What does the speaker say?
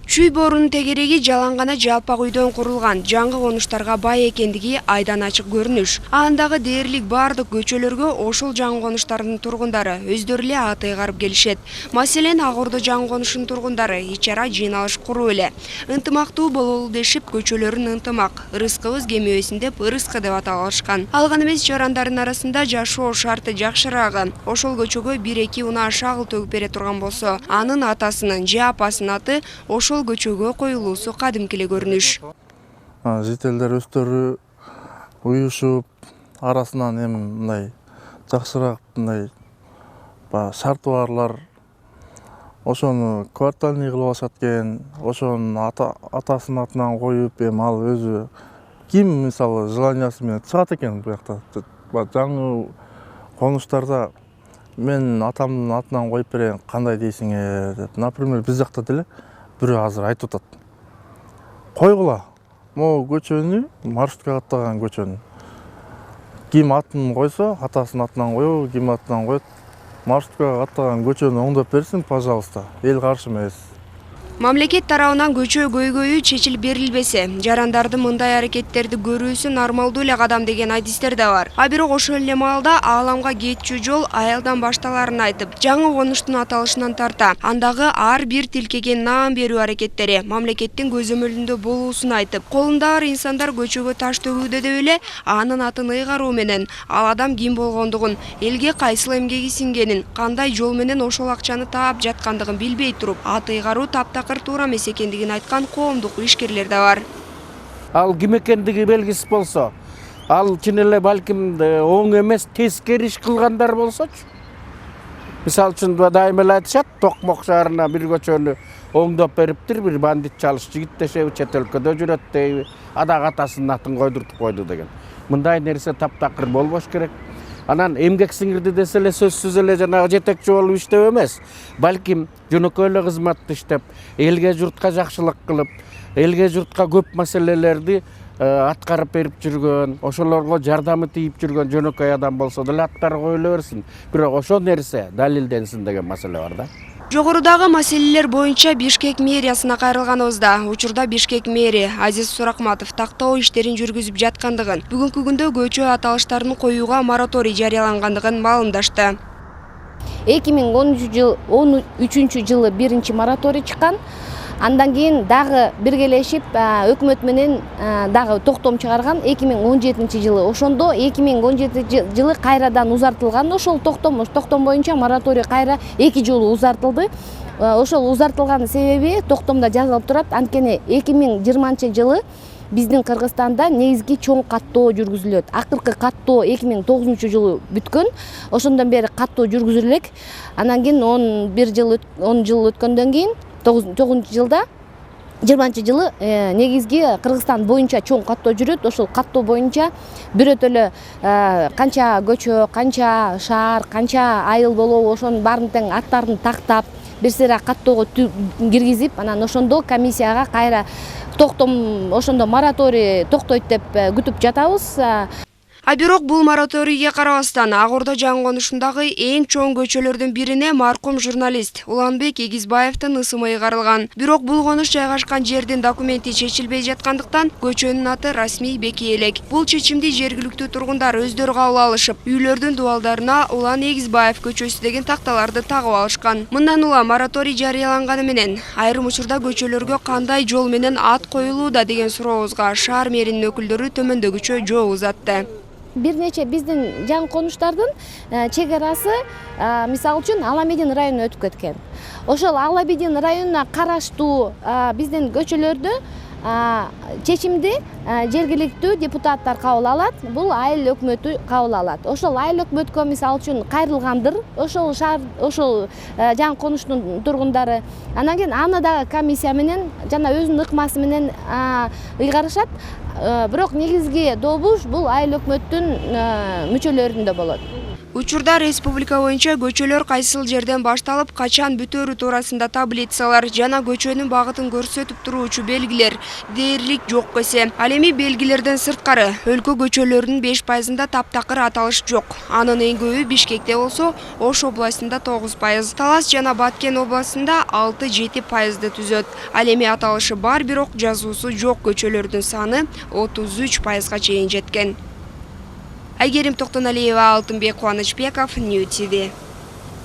Чүй боорунун тегереги жалангана жалпак үйдөн курулган, жаңы конуштарга бай экендиги айдан ачык көрүнүш. Андагы дээрлик бардык көчөлөргө ошол жаңы конуштардын тургундары өздөрү эле ат ыйгарып келишет. Маселен, Ак Ордо жаңы конушунун тургундары ичара жыйналыш куруп эле. Ынтымактуу бололу дешип, көчөлөрүн ынтымак, ырыскыбыз кемебесин деп ырыскы деп аталышкан. Ал гана эмес, жарандардын арасында жашоо шарты жакшыраагы. Ошол көчөгө 1-2 унаа шагыл төгүп бере турган болсо, анын атасынын же апасынын аты ошол көчөгө коюлуусу кадимки эле көрүнүш. Жителдер өздөрү уюшуп, арасынан эми мындай жакшыраак мындай шарты барлар ошону квартальный кылып алышат экен. Ошонун атасынын атынан коюп, эми ал өзү ким мисалы желаниясы менен чыгат экен буякта. Жаңы конуштарда мен атамдын атынан коюп берейин, кандай дейсиңер деп. Например, биз жакта деле бирөө азыр айтып атат. Койгула, могу көчөнү, маршрутка каттаган көчөнү. Ким атын койсо, атасынын атынан коебу, ким атынан коет. Маршрутка каттаган көчөнү оңдоп берсин, пожалуйста. Эл каршы эмес. Мамлекет тарабынан көчө көйгөйү чечилип берилбесе, жарандардын мындай аракеттерди көрүүсү нормалдуу эле кадам деген адистер да бар. А бирок ошол эле маалда ааламга кетчү жол аялдан башталарын айтып, жаңы конуштун аталышынан тарта, андагы ар бир тилкеге наам берүү аракеттери мамлекеттин көзөмөлүндө болуусун айтып, колундагы инсандар көчөгө таш төгүүдө деп эле анын атын ыйгаруу менен ал адам ким болгондугун, элге кайсыл эмгеги сиңгенин, кандай жол менен ошол акчаны таап жаткандыгын билбей туруп, ат ыйгаруу таптакыр туура эмес экендигин айткан коомдук ишкерлер да бар. Ал ким экендиги белгисиз болсо, ал чын эле балким оң эмес, тескери иш кылгандар болсочу. Мисалы үчүн дайыма эле айтышат, Токмок шаарына бир көчөнү оңдоп бериптир, бир бандит чалыш жигит дешеби, чет өлкөдө жүрөт дейби, адак атасынын атын койдуртуп койду деген. Мындай нерсе таптакыр болбош керек. Анан эмгек сиңирди десе эле сөзсүз эле жанагы жетекчи болуп иштеп эмес, балким жөнөкөй эле кызматты иштеп, элге журтка жакшылык кылып, элге журтка көп маселелерди аткарып берип жүргөн, ошолорго жардамы тийип жүргөн жөнөкөй адам болсо деле аттары коюла берсин. Бирок ошол нерсе далилденсин деген маселе бар да. Жогорудагы маселелер боюнча Бишкек мэриясына кайрылганыбызда, учурда Бишкек мэри Азиз Суракматов тактоо иштерин жүргүзүп жаткандыгын, бүгүнкү күндө көчө аталыштарын коюуга мораторий жарыялангандыгын маалымдашты. 2013 жылы биринчи мораторий чыккан. Андан кийин дагы биргелешип өкмөт менен дагы токтом чыгарган 2017 жылы. Ошондо 2017 жылы кайрадан узартылган. Ошол токтом боюнча мораторий кайра 2 жолу узартылды. Ошол узартылган себеби токтомдо жазылып турат. Анткени 2020 жылы биздин Кыргызстанда негизги чоң каттоо жүргүзүлөт. Акыркы каттоо 2009 жылы бүткөн. Ошондон бери каттоо жүргүзүлө элек. Андан кийин 10 жыл өткөндөн кийин 9 жылда 20 жылы негизги Кыргызстан боюнча чоң каттоо жүрөт. Ошол каттоо боюнча бирөөт эле канча көчө, канча шаар, канча айыл болобу, ошонун баарын тең аттарын тактап, бир сыйра каттоого киргизип, анан ошондо комиссияга кайра токтом, ошондо мораторий токтойт деп күтүп жатабыз. А бирок бул мораторийге карабастан Ак Ордо жаңы конушундагы эң чоң көчөлөрдүн бирине маркум журналист Уланбек Эгизбаевдин ысымы ыйгарылган. Бирок бул конуш жайгашкан жердин документи чечилбей жаткандыктан көчөнүн аты расмий бекие элек. Бул чечимди жергиликтүү тургундар өздөрү кабыл алышып, үйлөрдүн дубалдарына Улан Эгизбаев көчөсү деген такталарды тагып алышкан. Мындан улам мораторий жарыяланганы менен айрым учурда көчөлөргө кандай жол менен ат коюлууда деген сурообузга шаар мэринин өкүлдөрү төмөндөгүчө жооп узатты. Бир нече биздин жаңы конуштардын чек-арасы мисалы үчүн Аламедин районуна өтүп кеткен. Ошол Аламедин районуна караштуу биздин көчөлөрдө чечимди жергиликтүү депутаттар кабыл алат, бул айыл өкмөтү кабыл алат. Ошол айыл өкмөткө мисалы үчүн кайрылгандыр, ошол шаар, ошол жаңы конуштун тургундары. Анан кийин аны дагы комиссия менен жана өзүнүн ыкмасы менен ыйгарышат. Бирок негизги добуш бул айыл өкмөттүн мүчөлөрүндө болот. Учурда республика боюнча көчөлөр кайсыл жерден башталып, качан бүтөрү туурасында таблицалар жана көчөнүн багытын көрсөтүп туруучу белгилер дээрлик жок эсе. Ал эми белгилерден сырткары өлкө көчөлөрүнүн 5%-ында таптакыр аталыш жок. Анын эң көбү Бишкекте болсо, Ош областында 9%, Талас жана Баткен областында 6-7%ды түзөт. Ал эми аталышы бар, бирок жазуусу жок көчөлөрдүн саны 33%га чейин жеткен. Айгерим Токтоналиева, Алтынбек Кубанычбеков, Нью ТВ.